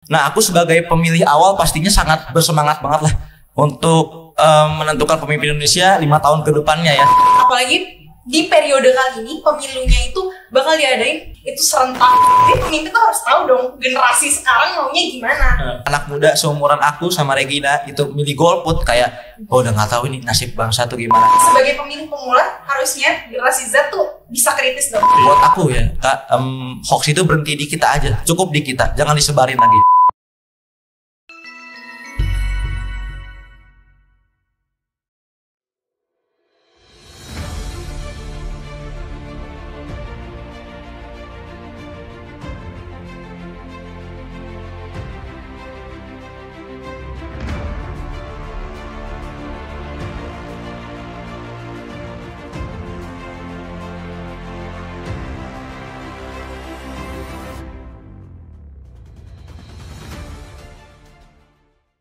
Nah, aku sebagai pemilih awal pastinya sangat bersemangat banget lah untuk menentukan pemimpin Indonesia 5 tahun ke depannya ya. Apalagi di periode kali ini pemilunya itu bakal diadain itu serentak. Jadi pemimpin tuh harus tahu dong generasi sekarang maunya gimana. Anak muda seumuran aku sama Regina itu milih golput kayak udah nggak tahu ini nasib bangsa tuh gimana. Sebagai pemilih pemula harusnya generasi Z tuh bisa kritis dong. Buat aku ya, Kak, hoax itu berhenti di kita aja, cukup di kita, jangan disebarin lagi.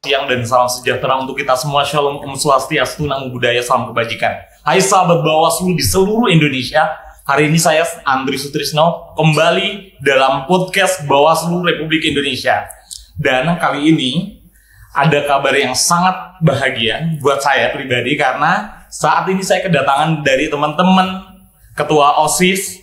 Siang dan salam sejahtera untuk kita semua. Shalom, Om Swastiastu, Namo Buddhaya, salam kebajikan. Hai sahabat Bawaslu di seluruh Indonesia. Hari ini saya Andri Sutrisno kembali dalam podcast Bawaslu Republik Indonesia. Dan kali ini ada kabar yang sangat bahagia buat saya pribadi karena saat ini saya kedatangan dari teman-teman Ketua OSIS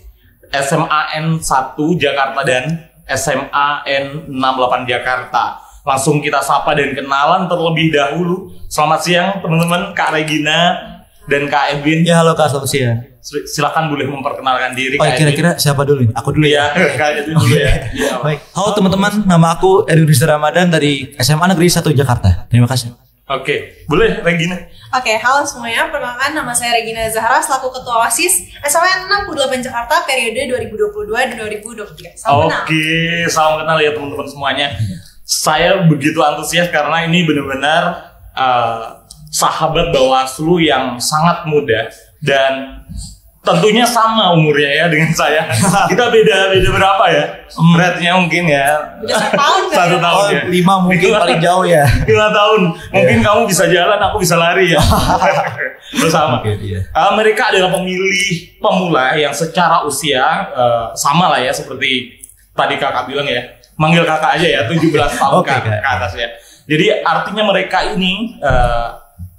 SMA N1 Jakarta dan SMA N68 Jakarta. Langsung kita sapa dan kenalan terlebih dahulu. Selamat siang teman-teman, Kak Regina dan Kak Edwin. Ya halo Kak, selamat siang. Silakan boleh memperkenalkan diri. Oh kira-kira siapa dulu? Aku dulu ya. Kak Edwin dulu ya. Baik. Halo teman-teman, nama aku Edwin Rizky Ramadan dari SMA Negeri 1 Jakarta. Terima kasih. Oke, boleh Regina. Oke, halo semuanya. Perkenalkan nama saya Regina Zahra selaku Ketua OSIS SMA 68 Jakarta periode 2022 dan 2023. Salam kenal. Oke, salam kenal ya teman-teman semuanya. Saya begitu antusias karena ini benar-benar sahabat Bawaslu yang sangat muda dan tentunya sama umurnya ya dengan saya. Kita beda berapa ya? Beratnya mungkin ya. Beda 1 tahun kan? 1 tahun ya. 5 mungkin paling jauh ya. 5 tahun. Mungkin kamu bisa jalan, aku bisa lari ya. Bersama. Mereka adalah pemilih pemula yang secara usia sama lah ya seperti tadi kakak bilang ya. Manggil kakak aja ya, 17 tahun ke atas ya. Jadi artinya mereka ini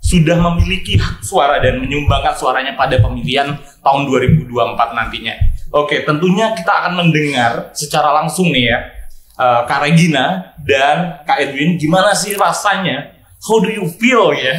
sudah memiliki hak suara dan menyumbangkan suaranya pada pemilihan tahun 2024 nantinya. Oke, tentunya kita akan mendengar secara langsung nih ya, Kak Regina dan Kak Edwin, gimana sih rasanya, how do you feel ya,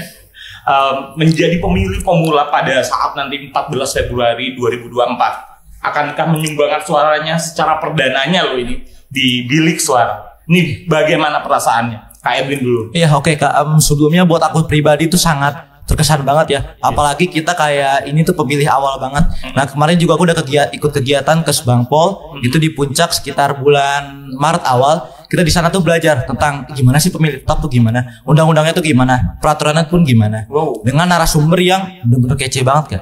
menjadi pemilih pemula pada saat nanti 14 Februari 2024. Akankah menyumbangkan suaranya secara perdananya loh ini di bilik suara. Ini bagaimana perasaannya? Kak Edwin dulu. Iya oke Kak, sebelumnya buat aku pribadi itu sangat terkesan banget ya. Apalagi kita kayak ini tuh pemilih awal banget. Nah kemarin juga aku udah ikut kegiatan ke Sbangpol, itu di Puncak sekitar bulan Maret awal. Kita di sana tuh belajar tentang gimana sih pemilih tetap tuh gimana, undang-undangnya tuh gimana, peraturannya pun gimana. Dengan narasumber yang benar-benar kece banget kan.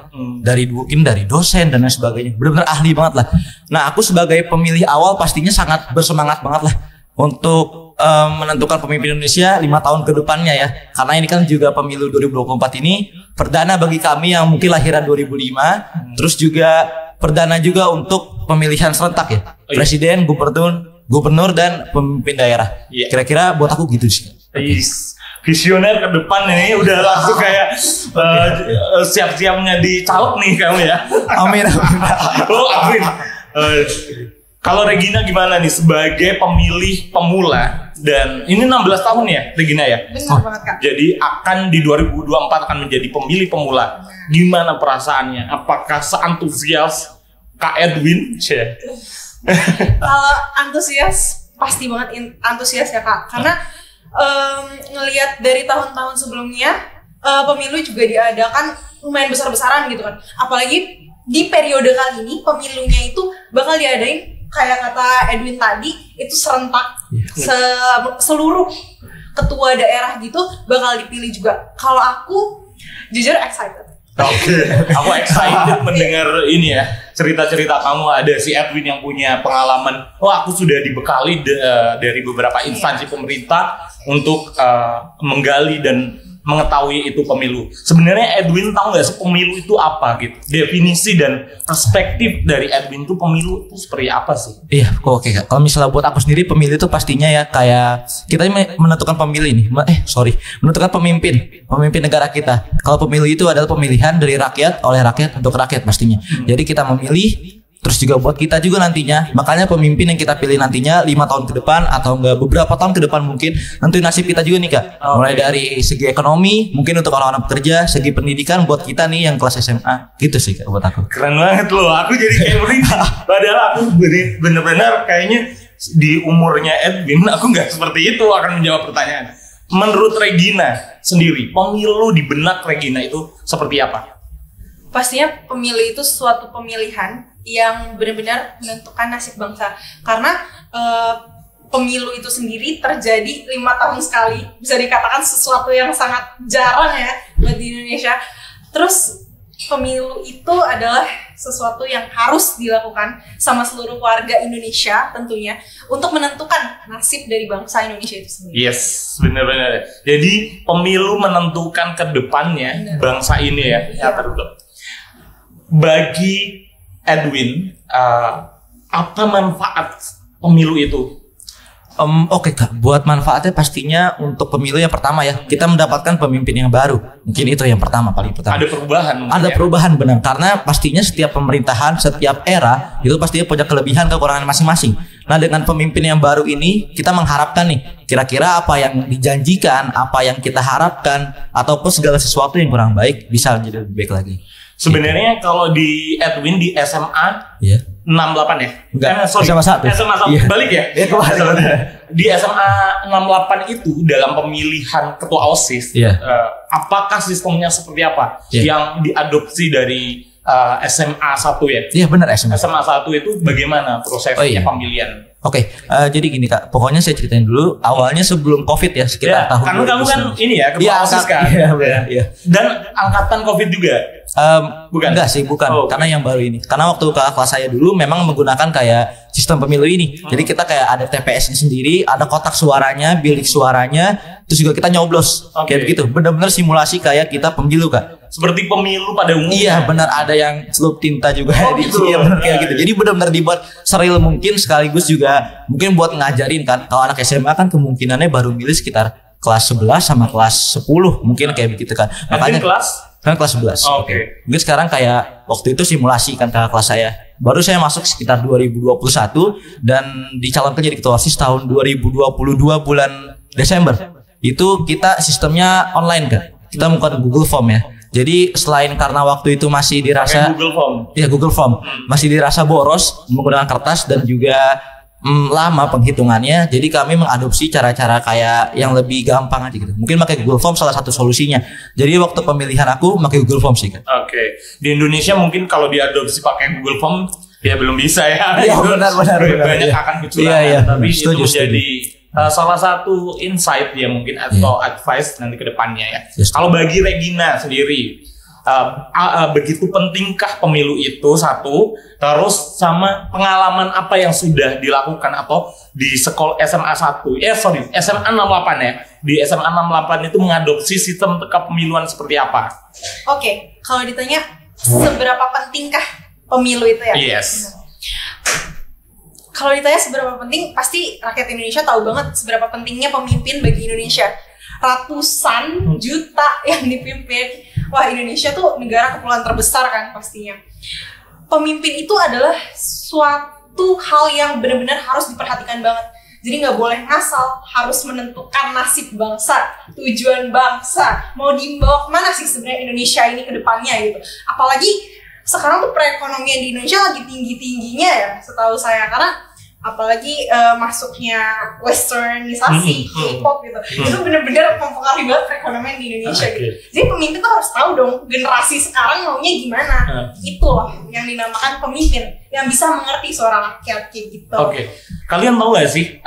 Mungkin dari dosen dan lain sebagainya. Benar-benar ahli banget lah. Nah aku sebagai pemilih awal pastinya sangat bersemangat banget lah untuk menentukan pemimpin Indonesia 5 tahun ke depannya ya. Karena ini kan juga pemilu 2024 ini perdana bagi kami yang mungkin lahiran 2005. Terus juga perdana juga untuk pemilihan serentak ya. Presiden, gubernur dan pemimpin daerah. Kira-kira buat aku gitu sih. Visioner ke depan ini udah langsung kayak siap-siapnya dicalok nih kamu ya. Amin. Oh amin. Kalau Regina gimana nih sebagai pemilih pemula dan ini 16 tahun ya Regina ya? Benar banget Kak. Jadi akan di 2024 akan menjadi pemilih pemula. Gimana perasaannya? Apakah seantusias Kak Edwin? Kalau antusias pasti banget antusias ya Kak. Karena ngelihat dari tahun-tahun sebelumnya pemilu juga diadakan lumayan besar-besaran gitu kan. Apalagi di periode kali ini pemilunya itu bakal diadain kayak kata Edwin tadi itu serentak, seluruh ketua daerah gitu bakal dipilih juga. Kalau aku jujur excited. Oke, aku excited mendengar ini ya cerita-cerita kamu. Ada si Edwin yang punya pengalaman. Aku sudah dibekali dari beberapa instansi pemerintah untuk menggali dan mengetahui itu pemilu. Sebenarnya Edwin tahu nggak sih pemilu itu apa gitu? Definisi dan perspektif dari Edwin itu pemilu itu seperti apa sih? Iya, oke Kak. Kalau misalnya buat aku sendiri pemilu itu pastinya ya kayak kita menentukan pemilih nih. Menentukan pemimpin negara kita. Kalau pemilu itu adalah pemilihan dari rakyat oleh rakyat untuk rakyat pastinya. Jadi kita memilih. Terus juga buat kita juga nantinya, makanya pemimpin yang kita pilih nantinya 5 tahun ke depan atau enggak beberapa tahun ke depan mungkin nentuin nasib kita juga nih Kak. Mulai dari segi ekonomi, mungkin untuk orang-orang pekerja, segi pendidikan buat kita nih yang kelas SMA, gitu sih Kak buat aku. Keren banget loh, aku jadi kayak merinding. Padahal aku bener-bener kayaknya di umurnya Edwin, aku nggak seperti itu akan menjawab pertanyaan. Menurut Regina sendiri, pemilu di benak Regina itu seperti apa? Pastinya pemilu itu suatu pemilihan yang benar-benar menentukan nasib bangsa, karena pemilu itu sendiri terjadi 5 tahun sekali, bisa dikatakan sesuatu yang sangat jarang ya buat di Indonesia. Terus pemilu itu adalah sesuatu yang harus dilakukan sama seluruh warga Indonesia tentunya untuk menentukan nasib dari bangsa Indonesia itu sendiri. Yes, benar-benar. Jadi pemilu menentukan ke depannya bangsa ini ya. Bagi Edwin, apa manfaat pemilu itu? Oke Kak, buat manfaatnya pastinya untuk pemilu yang pertama ya, kita mendapatkan pemimpin yang baru. Mungkin itu yang pertama, paling pertama. Ada perubahan. Ada perubahan benar, karena pastinya setiap pemerintahan, setiap era itu pastinya punya kelebihan kekurangan masing-masing. Nah dengan pemimpin yang baru ini kita mengharapkan nih, kira-kira apa yang dijanjikan, apa yang kita harapkan, ataupun segala sesuatu yang kurang baik bisa menjadi lebih baik lagi. Sebenarnya kalau di Edwin di SMA 68 ya? Enggak, SMA 1. SMA 1. Iya. Balik ya? Iya, di SMA 68 itu dalam pemilihan ketua OSIS, apakah sistemnya seperti apa yang diadopsi dari SMA 1 ya? Iya benar, SMA 1 itu bagaimana prosesnya pemilihan? Oke, jadi gini Kak, pokoknya saya ceritain dulu awalnya sebelum COVID ya, sekitar tahun. Karena kamu kan ini ya, ketua OSIS kan? Iya. Dan angkatan COVID juga? Bukan. Enggak sih, bukan. Karena yang baru ini. Karena waktu kelas saya dulu memang menggunakan kayak sistem pemilu ini. Jadi kita kayak ada TPS-nya sendiri, ada kotak suaranya, bilik suaranya, terus juga kita nyoblos. Kayak begitu. Benar-benar simulasi kayak kita pemilu Kak. Seperti pemilu pada umumnya. Iya benar, ada yang celup tinta juga gitu. Iya benar kayak gitu. Jadi benar-benar dibuat seril mungkin, sekaligus juga mungkin buat ngajarin kan. Kalau anak SMA kan kemungkinannya baru milih sekitar kelas 11 sama kelas 10 mungkin kayak begitu kan. Makanya kelas 11. Oke. Mungkin sekarang kayak waktu itu simulasi kan kakak kelas saya. Baru saya masuk sekitar 2021 dan dicalonkan jadi ketua OSIS tahun 2022 bulan Desember. Itu kita sistemnya online kan. Kita menggunakan Google Form ya. Jadi selain karena waktu itu masih dirasa Google Form masih dirasa boros menggunakan kertas dan juga lama penghitungannya, jadi kami mengadopsi cara-cara kayak yang lebih gampang aja gitu. Mungkin pakai Google Form salah satu solusinya. Jadi waktu pemilihan aku pakai Google Form sih kan. Oke. Di Indonesia mungkin kalau diadopsi pakai Google Form ya belum bisa ya. Iya benar. Banyak akan kecurangan. Iya. Tapi itu menjadi salah satu insight ya mungkin atau advice nanti ke depannya ya. Kalau bagi Regina sendiri, begitu pentingkah pemilu itu satu, terus sama pengalaman apa yang sudah dilakukan atau di sekolah SMA 1 SMA 68 ya, di SMA 68 itu mengadopsi sistem kepemiluan seperti apa? Oke, kalau ditanya seberapa pentingkah pemilu itu ya? Yes. Kalau ditanya seberapa penting, pasti rakyat Indonesia tahu banget seberapa pentingnya pemimpin bagi Indonesia. Ratusan juta yang dipimpin. Wah, Indonesia tuh negara kepulauan terbesar kan pastinya. Pemimpin itu adalah suatu hal yang benar-benar harus diperhatikan banget. Jadi nggak boleh ngasal, harus menentukan nasib bangsa, tujuan bangsa, mau dibawa kemana sih sebenarnya Indonesia ini ke depannya gitu. Apalagi sekarang tuh perekonomian di Indonesia lagi tinggi-tingginya ya, setahu saya, karena apalagi masuknya westernisasi, K-pop gitu. Itu benar-benar mempengaruhi banget perekonomian di Indonesia gitu. Jadi pemimpin tuh harus tahu dong generasi sekarang maunya gimana. Itulah yang dinamakan pemimpin yang bisa mengerti suara rakyat gitu. Oke. Kalian tahu gak sih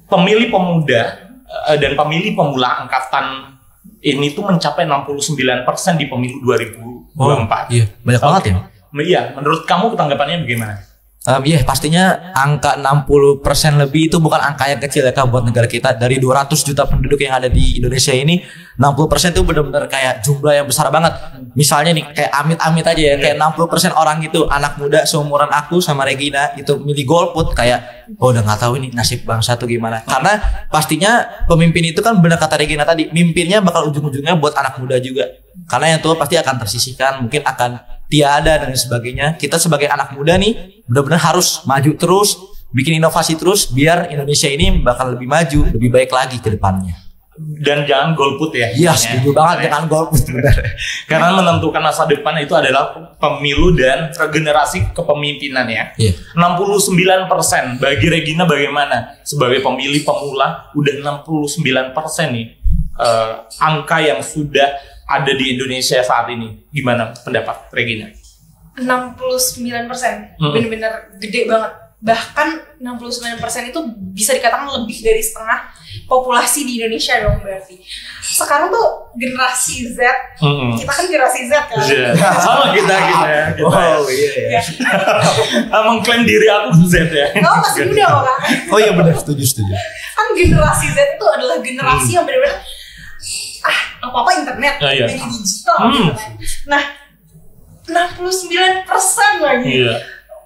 pemilih pemuda dan pemilih pemula angkatan ini tuh mencapai 69% di pemilu 2024. Iya, banyak banget ya. Iya, menurut kamu tanggapannya bagaimana? Iya pastinya angka 60% lebih itu bukan angka yang kecil ya Kak buat negara kita. Dari 200 juta penduduk yang ada di Indonesia ini 60% itu benar-benar kayak jumlah yang besar banget. Misalnya nih kayak amit-amit aja ya, kayak 60% orang itu anak muda seumuran aku sama Regina itu milih golput, kayak udah nggak tahu ini nasib bangsa tuh gimana. Karena pastinya pemimpin itu kan benar kata Regina tadi, mimpinnya bakal ujung-ujungnya buat anak muda juga. Karena yang tua pasti akan tersisihkan, mungkin akan tiada dan sebagainya. Kita sebagai anak muda nih benar-benar harus maju terus, bikin inovasi terus biar Indonesia ini bakal lebih maju, lebih baik lagi ke depannya. Dan jangan golput ya. Iya, setuju banget, jangan golput benar. Karena menentukan masa depan itu adalah pemilu dan regenerasi kepemimpinan ya. Iya. 69% bagi Regina bagaimana? Sebagai pemilih pemula udah 69% nih angka yang sudah ada di Indonesia saat ini. Gimana pendapat Regina? 69%, bener-bener gede banget. Bahkan 69% itu bisa dikatakan lebih dari setengah populasi di Indonesia dong berarti. Sekarang tuh generasi Z, kita kan generasi Z kan? Sama kita ya. Oh iya. Mengklaim diri aku Z ya. Oh masih muda kok Kak. Oh iya benar, setuju. Kan generasi Z itu adalah generasi yang benar-benar apa-apa internet, media digital gitu kan. Nah, 69% lagi.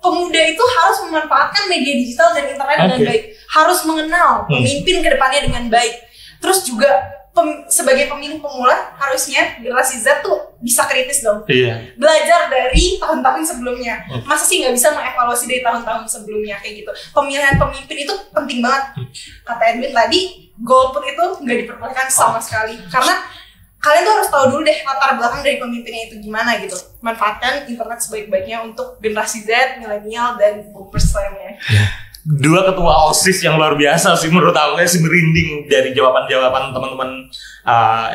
Pemuda itu harus memanfaatkan media digital dan internet dengan baik. Harus mengenal pemimpin ke depannya dengan baik. Terus juga sebagai pemilih pemula harusnya generasi Z tuh bisa kritis dong. Belajar dari tahun-tahun sebelumnya. Masa sih nggak bisa mengevaluasi dari tahun-tahun sebelumnya kayak gitu. Pemilihan pemimpin itu penting banget. Kata Edwin tadi, golput itu nggak diperbolehkan sama sekali. Karena kalian tuh harus tahu dulu deh latar belakang dari pemimpinnya itu gimana gitu. Manfaatkan internet sebaik-baiknya untuk generasi Z, milenial, dan boomers lainnya. Dua ketua OSIS yang luar biasa sih menurut aku, sih merinding dari jawaban-jawaban teman-teman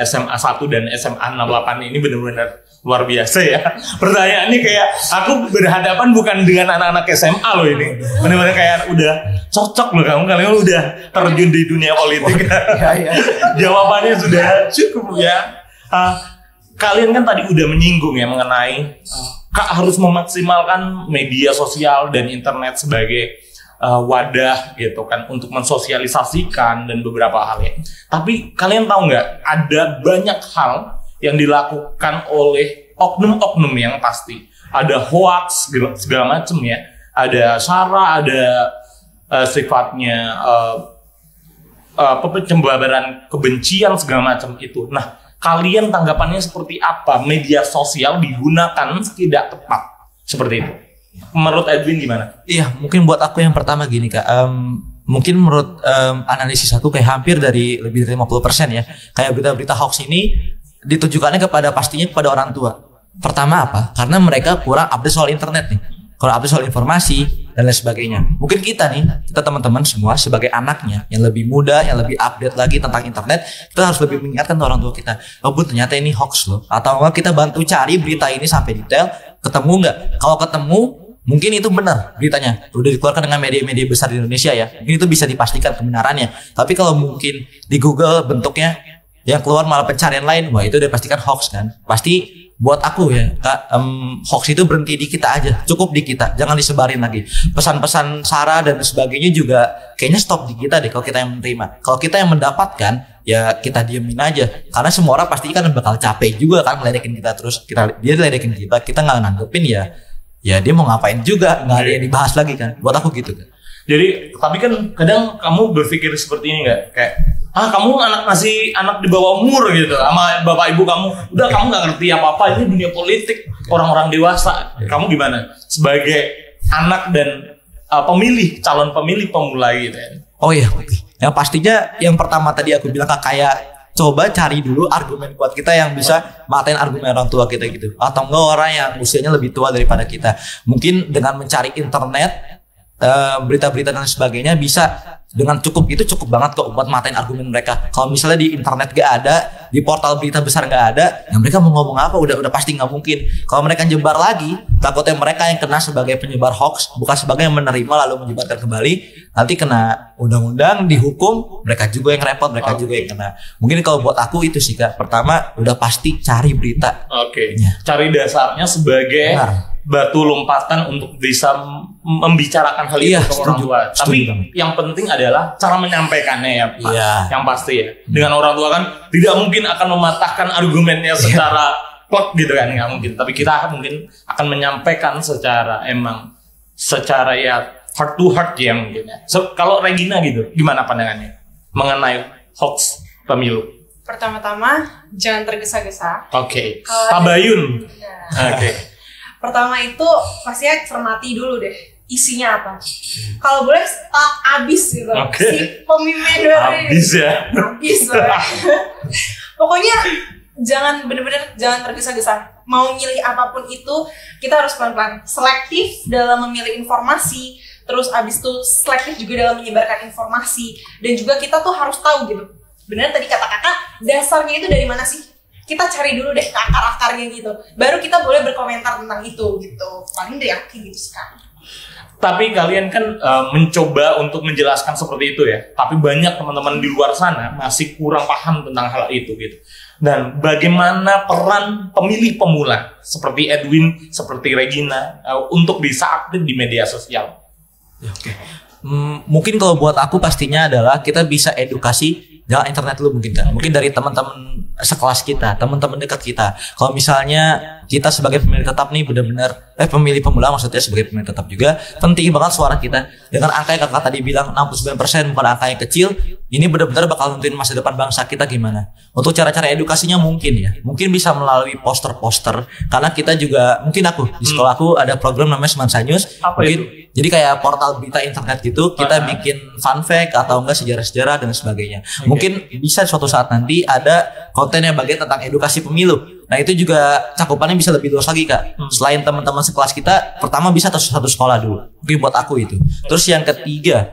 SMA 1 dan SMA 68 ini benar-benar luar biasa ya. Pertanyaannya kayak aku berhadapan bukan dengan anak-anak SMA loh ini. Benar-benar kayak udah cocok loh kalian udah terjun di dunia politik. Jawabannya sudah cukup ya. Kalian kan tadi udah menyinggung ya mengenai harus memaksimalkan media sosial dan internet sebagai wadah gitu kan untuk mensosialisasikan dan beberapa hal ya. Tapi kalian tahu nggak ada banyak hal yang dilakukan oleh oknum-oknum yang pasti ada hoax segala macam ya, ada sara, ada sifatnya pembabaran kebencian segala macam itu. Nah, kalian tanggapannya seperti apa? Media sosial digunakan tidak tepat seperti itu. Menurut Edwin gimana? Iya, mungkin buat aku yang pertama gini Kak. Mungkin menurut analisis aku kayak hampir lebih dari 50% ya. Kayak berita-berita hoax ini ditujukannya pastinya kepada orang tua. Pertama apa? Karena mereka kurang update soal internet nih. Kurang update soal informasi dan lain sebagainya. Mungkin kita teman-teman semua sebagai anaknya yang lebih muda, yang lebih update lagi tentang internet, kita harus lebih mengingatkan ke orang tua kita. Oh bun, ternyata ini hoax loh. Atau kita bantu cari berita ini sampai detail, ketemu nggak? Kalau ketemu, mungkin itu benar beritanya. Udah dikeluarkan dengan media-media besar di Indonesia ya. Ini itu bisa dipastikan kebenarannya. Tapi kalau mungkin di Google bentuknya yang keluar malah pencarian lain, wah itu udah pastikan hoax kan. Pasti buat aku ya Kak, hoax itu berhenti di kita aja, cukup di kita, jangan disebarin lagi. Pesan-pesan sara dan sebagainya juga kayaknya stop di kita deh kalau kita yang menerima. Kalau kita yang mendapatkan ya kita diemin aja, karena semua orang pasti kan bakal capek juga kan ngeledekin kita terus. Dia ledekin kita nggak nanggepin ya dia mau ngapain juga, nggak ada yang dibahas lagi kan. Buat aku gitu kan. Jadi tapi kan kadang kamu berpikir seperti ini nggak, kayak kamu masih anak di bawah umur gitu sama bapak ibu kamu, udah kamu nggak ngerti apa-apa, ini dunia politik orang-orang dewasa. Kamu gimana sebagai anak dan calon pemilih pemula gitu ya? Oh iya, yang pastinya yang pertama tadi aku bilang kayak coba cari dulu argumen kuat kita yang bisa matain argumen orang tua kita gitu, atau enggak orang yang usianya lebih tua daripada kita. Mungkin dengan mencari internet, berita-berita dan sebagainya bisa dengan itu cukup banget kok buat matain argumen mereka. Kalau misalnya di internet gak ada, di portal berita besar gak ada, ya mereka mau ngomong apa udah pasti nggak mungkin. Kalau mereka nyebar lagi, takutnya mereka yang kena sebagai penyebar hoax, bukan sebagai yang menerima lalu menyebarkan kembali, nanti kena undang-undang, dihukum, mereka juga yang repot, mereka juga yang kena. Mungkin kalau buat aku itu sih Kak, pertama udah pasti cari berita. Ya. Cari dasarnya sebagai batu lompatan untuk bisa membicarakan hal itu ke orang tua. Tapi yang penting adalah cara menyampaikannya ya Pak. Yang pasti ya. Dengan orang tua kan tidak mungkin akan mematahkan argumennya secara plot gitu kan, nggak mungkin. Tapi kita mungkin akan menyampaikan secara ya heart to heart ya mungkin ya. So, kalau Regina gitu, gimana pandangannya mengenai hoax pemilu? Pertama-tama jangan tergesa-gesa. Tabayun. Pertama itu pastinya cermati dulu deh isinya apa. Kalau boleh stuck abis gitu. Si pemimpin dari abis. Pokoknya bener-bener jangan tergesa-gesa. Mau milih apapun itu kita harus pelan-pelan, selektif dalam memilih informasi. Terus abis itu selektif juga dalam menyebarkan informasi. Dan juga kita tuh harus tahu gitu. Bener tadi kata kakak, dasarnya itu dari mana sih? Kita cari dulu deh ke akar-akarnya gitu. Baru kita boleh berkomentar tentang itu gitu. Paling dari aku gitu sekarang. Tapi kalian kan mencoba untuk menjelaskan seperti itu ya. Tapi banyak teman-teman di luar sana masih kurang paham tentang hal itu gitu. Dan bagaimana peran pemilih pemula seperti Edwin, seperti Regina untuk bisa aktif di media sosial? Mungkin kalau buat aku pastinya adalah kita bisa edukasi jangan internet dulu mungkin kan. Mungkin dari teman-teman sekelas kita, teman-teman dekat kita. Kalau misalnya kita sebagai pemilih tetap nih benar-benar pemilih pemula maksudnya sebagai pemilih tetap juga penting banget suara kita. Dengan angka yang kakak tadi bilang 69% bukan angka yang kecil, ini benar-benar bakal nentuin masa depan bangsa kita gimana. Untuk cara-cara edukasinya mungkin bisa melalui poster-poster karena kita juga mungkin aku di sekolah aku ada program namanya Semansa News. Mungkin jadi kayak portal berita internet gitu, kita bikin fun fact atau enggak sejarah-sejarah dan sebagainya. Mungkin bisa suatu saat nanti ada konten yang bagian tentang edukasi pemilu. Nah itu juga cakupannya bisa lebih luas lagi Kak. Selain teman-teman sekelas kita, pertama bisa satu sekolah dulu. Mungkin buat aku itu. Terus yang ketiga,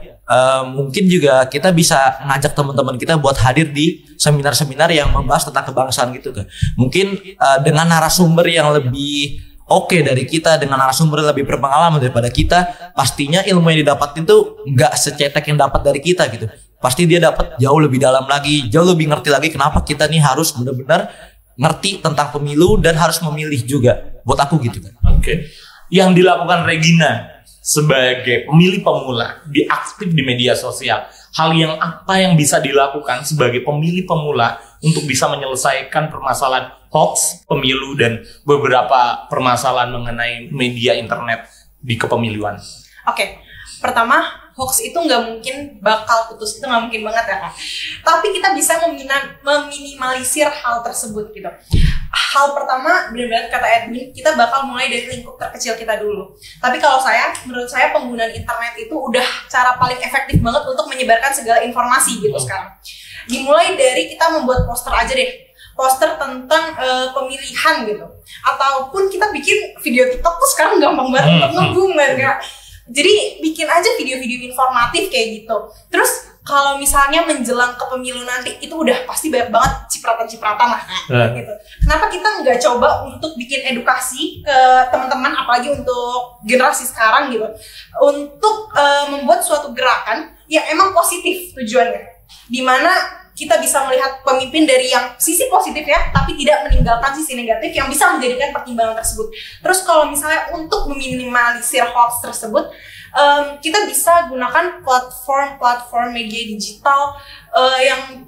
mungkin juga kita bisa ngajak teman-teman kita buat hadir di seminar-seminar yang membahas tentang kebangsaan gitu Kak. Mungkin dengan narasumber yang lebih oke dari kita, dengan narasumber yang lebih berpengalaman daripada kita, pastinya ilmu yang didapatin tuh nggak secetek yang dapat dari kita gitu. Pasti dia dapat jauh lebih dalam lagi, jauh lebih ngerti lagi kenapa kita nih harus benar-benar ngerti tentang pemilu dan harus memilih juga. Buat aku gitu kan. Yang dilakukan Regina sebagai pemilih pemula aktif di media sosial, hal yang apa yang bisa dilakukan sebagai pemilih pemula untuk bisa menyelesaikan permasalahan hoax pemilu dan beberapa permasalahan mengenai media internet di kepemiluan? Pertama, hoax itu nggak mungkin bakal putus, itu nggak mungkin banget ya Kak. Tapi kita bisa meminimalisir hal tersebut gitu. Hal pertama, benar-benar kata Edwin, kita bakal mulai dari lingkup terkecil kita dulu. Tapi kalau menurut saya penggunaan internet itu udah cara paling efektif banget untuk menyebarkan segala informasi gitu sekarang. Dimulai dari kita membuat poster aja deh. Poster tentang pemilihan gitu. Ataupun kita bikin video TikTok tuh sekarang gampang banget untuk nge-boom kan Kak. Jadi bikin aja video-video informatif kayak gitu. Terus kalau misalnya menjelang ke pemilu nanti itu udah pasti banyak banget cipratan-cipratan lah gitu. Kenapa kita nggak coba untuk bikin edukasi ke teman-teman, apalagi untuk generasi sekarang gitu, untuk membuat suatu gerakan yang emang positif tujuannya, dimana kita bisa melihat pemimpin dari yang sisi positifnya, tapi tidak meninggalkan sisi negatif yang bisa menjadikan pertimbangan tersebut. Terus kalau misalnya untuk meminimalisir hoax tersebut, kita bisa gunakan platform media digital yang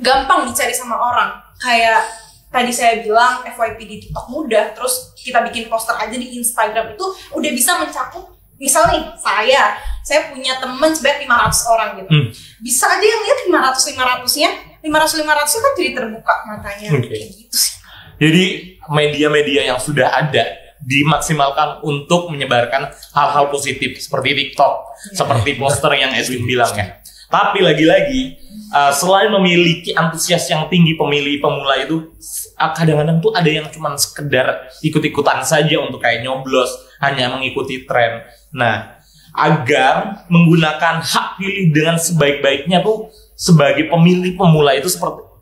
gampang dicari sama orang. Kayak tadi saya bilang FYP di TikTok mudah, terus kita bikin poster aja di Instagram itu udah bisa mencakup. Misal nih, saya punya teman sebanyak 500 orang gitu. Bisa aja yang lihat 500-500-nya kan jadi terbuka matanya. Kayak gitu sih. Jadi media-media yang sudah ada dimaksimalkan untuk menyebarkan hal-hal positif seperti TikTok, seperti poster yang Edwin bilang ya. Tapi lagi-lagi selain memiliki antusias yang tinggi pemilih pemula itu, kadang-kadang tuh ada yang cuma sekedar ikut-ikutan saja untuk kayak nyoblos, hanya mengikuti tren. Nah, agar menggunakan hak pilih dengan sebaik-baiknya tuh sebagai pemilih pemula itu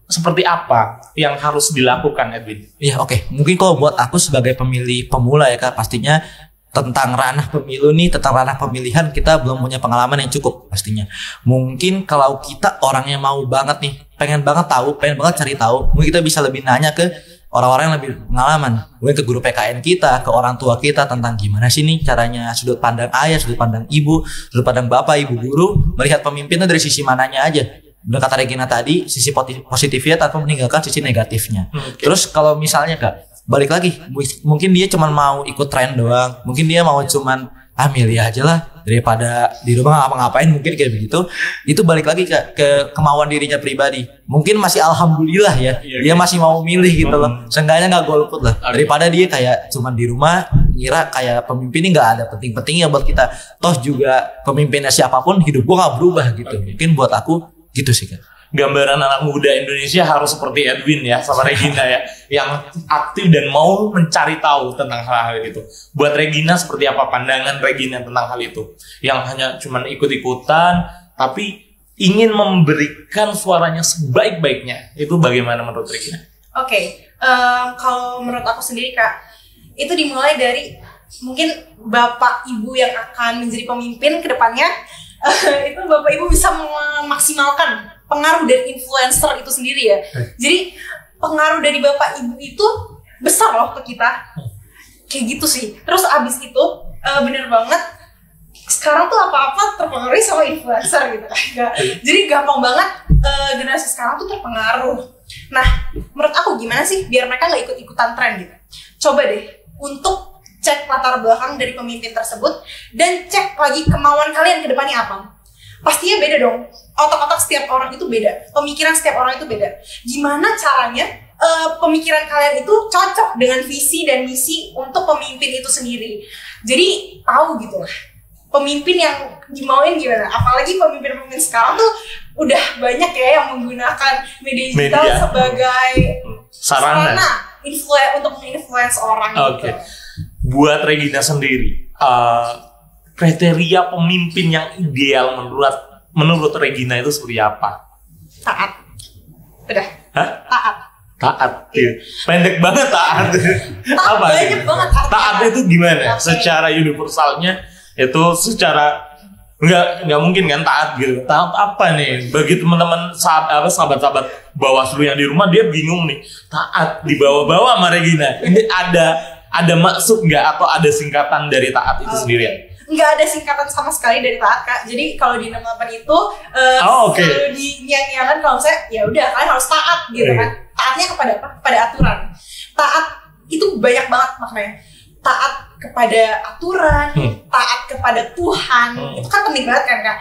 seperti apa yang harus dilakukan, Edwin? Iya, oke. Mungkin kalau buat aku sebagai pemilih pemula ya Kak, pastinya tentang ranah pemilu nih, tentang ranah pemilihan kita belum punya pengalaman yang cukup pastinya. Mungkin kalau kita orang yang mau banget nih, pengen banget tahu, pengen banget cari tahu, mungkin kita bisa lebih nanya ke orang-orang yang lebih pengalaman, mungkin ke guru PKN kita, ke orang tua kita tentang gimana sih nih caranya sudut pandang ayah, sudut pandang ibu, sudut pandang bapak, ibu guru, melihat pemimpinnya dari sisi mananya aja. Benar kata Regina tadi, sisi positifnya tanpa meninggalkan sisi negatifnya. Terus kalau misalnya Kak, balik lagi, mungkin dia cuma mau ikut tren doang, mungkin dia mau cuman milih aja lah daripada di rumah ngapa-ngapain, mungkin kayak begitu. Itu balik lagi ke kemauan dirinya pribadi. Mungkin masih alhamdulillah ya, dia masih mau milih gitu loh. Seenggaknya nggak golput lah, daripada dia kayak cuman di rumah ngira kayak pemimpin ini nggak ada penting-pentingnya buat kita. Toh juga pemimpinnya siapapun hidup gua nggak berubah gitu. Mungkin buat aku gitu sih Kak. Gambaran anak muda Indonesia harus seperti Edwin ya sama Regina ya, yang aktif dan mau mencari tahu tentang hal-hal itu. Buat Regina seperti apa pandangan Regina tentang hal itu? Yang hanya cuman ikut-ikutan tapi ingin memberikan suaranya sebaik-baiknya. Itu bagaimana menurut Regina? Oke, kalau menurut aku sendiri Kak, itu dimulai dari mungkin bapak ibu yang akan menjadi pemimpin ke depannya. Itu bapak ibu bisa memaksimalkan pengaruh dari influencer itu sendiri ya. Jadi pengaruh dari bapak ibu itu besar loh ke kita. Kayak gitu sih. Terus abis itu bener banget, sekarang tuh apa-apa terpengaruh sama influencer gitu. Jadi gampang banget generasi sekarang tuh terpengaruh. Nah, menurut aku gimana sih biar mereka nggak ikut-ikutan tren gitu. Coba deh untuk cek latar belakang dari pemimpin tersebut dan cek lagi kemauan kalian ke depannya apa. Pastinya beda dong. Otak-otak setiap orang itu beda. Pemikiran setiap orang itu beda. Gimana caranya pemikiran kalian itu cocok dengan visi dan misi untuk pemimpin itu sendiri. Jadi tahu gitu lah. Pemimpin yang dimauin gimana. Apalagi pemimpin-pemimpin sekarang tuh udah banyak ya yang menggunakan media digital sebagai sarana untuk menginfluence orang gitu. Buat Regina sendiri, kriteria pemimpin yang ideal menurut Regina itu seperti apa? Taat. Udah. Hah? Taat. Iya. Pendek banget taat. Apa banyak banget taat itu gimana? Secara universalnya itu secara nggak mungkin kan taat gitu. Taat apa nih? Bagi teman-teman sahabat-sahabat Bawaslu yang di rumah, dia bingung nih. Taat dibawa-bawa sama Regina. Ini ada maksud nggak atau ada singkatan dari taat itu sendiri ya? Nggak ada singkatan sama sekali dari taat Kak. Jadi kalau di 68 itu selalu dinyanyikan kalau saya ya udah kalian harus taat gitu kan. Taatnya kepada apa? Kepada aturan. Taat itu banyak banget maknanya. Taat kepada aturan, taat kepada Tuhan, itu kan penting banget kan Kak.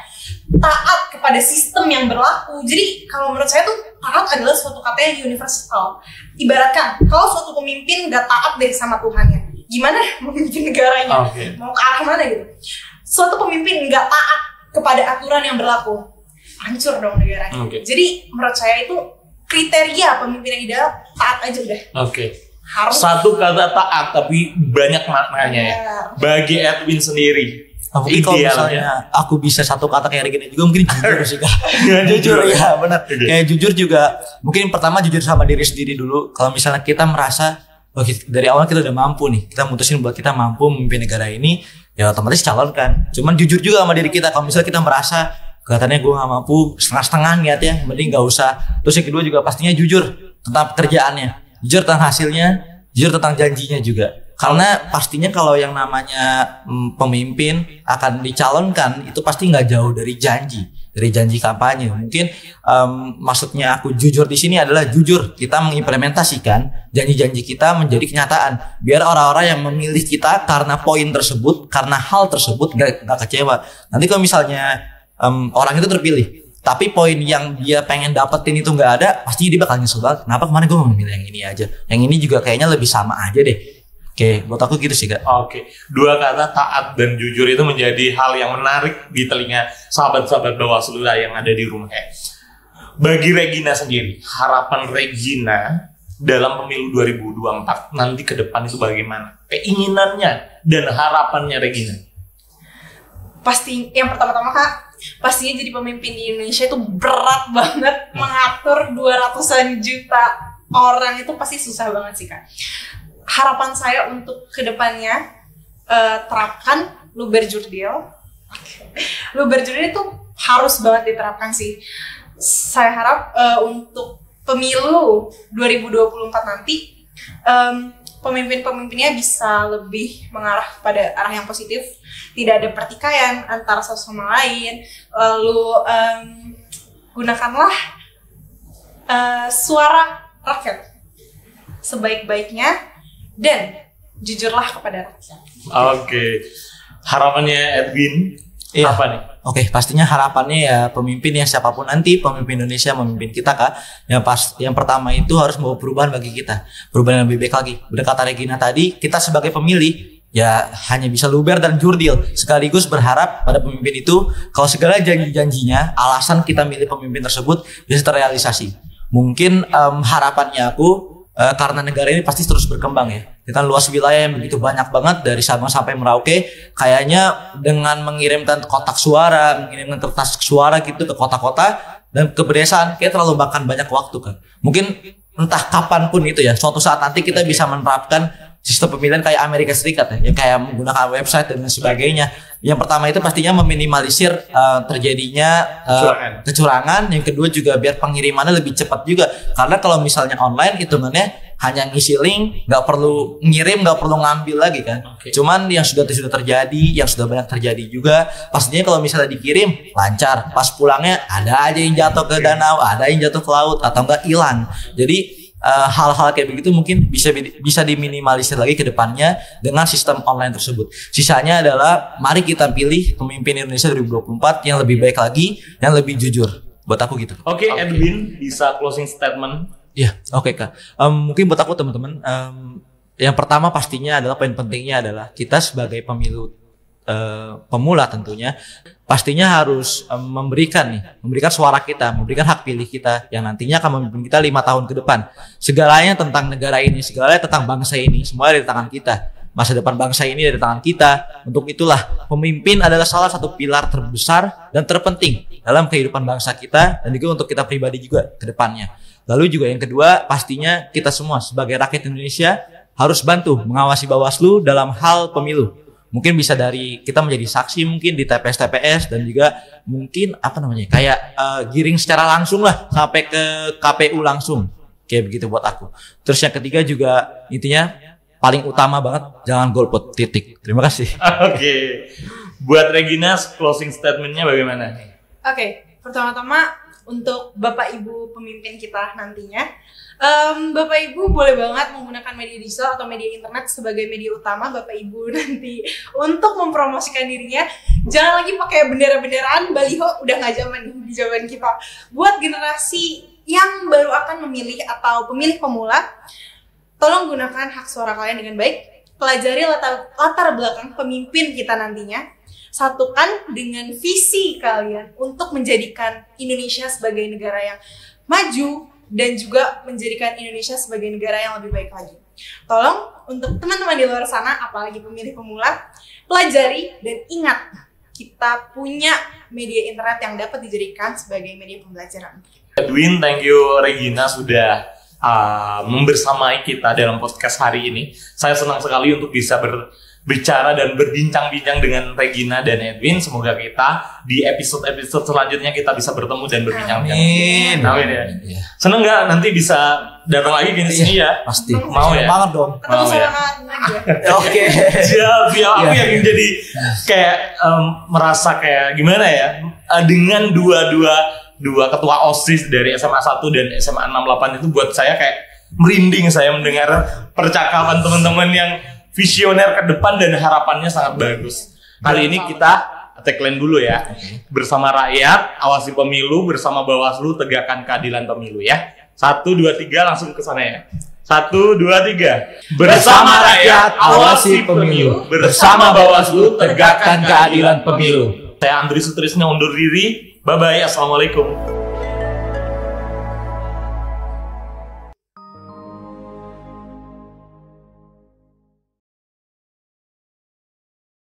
Taat kepada sistem yang berlaku. Jadi kalau menurut saya tuh taat adalah suatu kata yang universal. Ibaratkan kalau suatu pemimpin nggak taat dari sama Tuhannya, gimana memimpin negaranya? Mau ke arah mana gitu? Suatu pemimpin nggak taat kepada aturan yang berlaku, hancur dong negaranya. Jadi menurut saya itu kriteria pemimpin yang ideal, taat aja udah. Harus. Satu kata taat tapi banyak maknanya ya. Bagi Edwin sendiri, mungkin kalau misalnya aku bisa satu kata kayak gini juga mungkin jujur sih Kak. Jujur ya benar. Kayak jujur juga mungkin pertama jujur sama diri sendiri dulu. Kalau misalnya kita merasa dari awal kita udah mampu nih, kita mutusin buat kita mampu memimpin negara ini, ya otomatis calonkan. Cuman jujur juga sama diri kita. Kalau misalnya kita merasa kelihatannya gue gak mampu, setengah-setengah niatnya, mending gak usah. Terus yang kedua juga pastinya jujur tentang pekerjaannya, jujur tentang hasilnya, jujur tentang janjinya juga. Karena pastinya kalau yang namanya pemimpin akan dicalonkan itu pasti nggak jauh dari janji kampanye. Mungkin maksudnya aku jujur di sini adalah jujur kita mengimplementasikan janji-janji kita menjadi kenyataan. Biar orang-orang yang memilih kita karena poin tersebut, karena hal tersebut nggak kecewa. Nanti kalau misalnya orang itu terpilih, tapi poin yang dia pengen dapetin itu nggak ada, pastinya dia bakal nyesel banget. Kenapa kemarin gue memilih yang ini aja? Yang ini juga kayaknya lebih sama aja deh. Buat aku gitu sih Kak. Dua kata taat dan jujur itu menjadi hal yang menarik di telinga sahabat-sahabat Bawaslu yang ada di rumah. Bagi Regina sendiri, harapan Regina dalam pemilu 2024 nanti ke depan itu bagaimana? Keinginannya dan harapannya Regina. pasti yang pertama-tama Kak, pastinya jadi pemimpin di Indonesia itu berat banget, mengatur 200-an juta orang itu pasti susah banget sih Kak. Harapan saya untuk kedepannya terapkan Luberjurdil. Luberjurdil itu harus banget diterapkan sih. Saya harap untuk pemilu 2024 nanti pemimpin-pemimpinnya bisa lebih mengarah pada arah yang positif, tidak ada pertikaian antara satu sama lain, lalu gunakanlah suara rakyat sebaik-baiknya dan jujurlah kepada rakyat. Oke. Harapannya Edwin apa nih? Oke, pastinya harapannya ya pemimpin yang siapapun nanti pemimpin Indonesia memimpin kita Kak. Yang pertama itu harus membawa perubahan bagi kita, perubahan yang lebih baik lagi. Benar kata Regina tadi, kita sebagai pemilih ya hanya bisa luber dan jurdil. Sekaligus berharap pada pemimpin itu kalau segala janji-janjinya, alasan kita milih pemimpin tersebut bisa terrealisasi. Mungkin harapannya aku karena negara ini pasti terus berkembang ya. Dengan luas wilayah yang begitu banyak banget dari Sabang sampai Merauke, kayaknya dengan mengirimkan kotak suara, mengirimkan kertas suara gitu ke kota-kota dan ke pedesaan, kayak terlalu makan banyak waktu kan. Mungkin entah kapanpun itu ya, suatu saat nanti kita bisa menerapkan sistem pemilihan kayak Amerika Serikat ya, kayak menggunakan website dan sebagainya. Yang pertama itu pastinya meminimalisir terjadinya kecurangan. Yang kedua juga biar pengirimannya lebih cepat juga. Karena kalau misalnya online hitungannya hanya ngisi link, nggak perlu ngirim, nggak perlu ngambil lagi kan. Cuman yang sudah terjadi, yang sudah banyak terjadi juga, pastinya kalau misalnya dikirim lancar, pas pulangnya ada aja yang jatuh ke danau, ada yang jatuh ke laut atau enggak hilang. Jadi hal-hal kayak begitu mungkin bisa diminimalisir lagi ke depannya dengan sistem online tersebut. Sisanya adalah mari kita pilih pemimpin Indonesia 2024 yang lebih baik lagi, yang lebih jujur. Buat aku gitu. Oke, Edwin bisa closing statement. Ya, oke Kak. Mungkin buat aku teman-teman, yang pertama pastinya adalah poin pentingnya adalah kita sebagai pemula tentunya pastinya harus memberikan suara kita, memberikan hak pilih kita yang nantinya akan memimpin kita 5 tahun ke depan. Segalanya tentang negara ini, segalanya tentang bangsa ini, semuanya ada di tangan kita. Masa depan bangsa ini ada di tangan kita. Untuk itulah pemimpin adalah salah satu pilar terbesar dan terpenting dalam kehidupan bangsa kita dan juga untuk kita pribadi juga ke depannya. Lalu juga yang kedua, pastinya kita semua sebagai rakyat Indonesia harus bantu mengawasi Bawaslu dalam hal pemilu. Mungkin bisa dari kita menjadi saksi mungkin di TPS dan juga mungkin kayak giring secara langsung lah sampai ke KPU langsung. Kayak begitu buat aku. Terus yang ketiga juga intinya paling utama banget jangan golput, titik. Terima kasih. Oke. Buat Regina closing statementnya bagaimana? Oke, pertama-tama untuk Bapak Ibu pemimpin kita nantinya, Bapak Ibu boleh banget menggunakan media digital atau media internet sebagai media utama Bapak Ibu nanti untuk mempromosikan dirinya. Jangan lagi pakai bendera-benderaan, baliho, udah nggak zaman nih di zaman kita. Buat generasi yang baru akan memilih atau pemilih pemula, tolong gunakan hak suara kalian dengan baik. Pelajari latar belakang pemimpin kita nantinya. Satukan dengan visi kalian untuk menjadikan Indonesia sebagai negara yang maju dan juga menjadikan Indonesia sebagai negara yang lebih baik lagi. Tolong untuk teman-teman di luar sana, apalagi pemilih pemula, pelajari dan ingat kita punya media internet yang dapat dijadikan sebagai media pembelajaran. Edwin, thank you Regina sudah membersamai kita dalam podcast hari ini. Saya senang sekali untuk bisa berbicara dan berbincang-bincang dengan Regina dan Edwin. Semoga kita di episode-episode selanjutnya kita bisa bertemu dan berbincang-bincang. Amin ya. Seneng nggak nanti bisa datang lagi ke sini ya? Pasti. Mau ya? Banget dong. Mau ya? Oke. Siap. Aku yakin jadi kayak merasa kayak gimana ya? Dengan dua ketua OSIS dari SMA 1 dan SMA 68 itu buat saya kayak merinding saya mendengar percakapan teman-teman yang visioner ke depan dan harapannya sangat bagus. Kali ini kita tagline dulu ya. Bersama rakyat, awasi pemilu, bersama Bawaslu, tegakkan keadilan pemilu ya. 1, 2, 3 langsung ke sana ya. 1, 2, 3. Bersama rakyat, awasi pemilu, bersama Bawaslu, tegakkan keadilan pemilu. Saya Andri Sutrisno undur diri. Bye-bye. Assalamualaikum.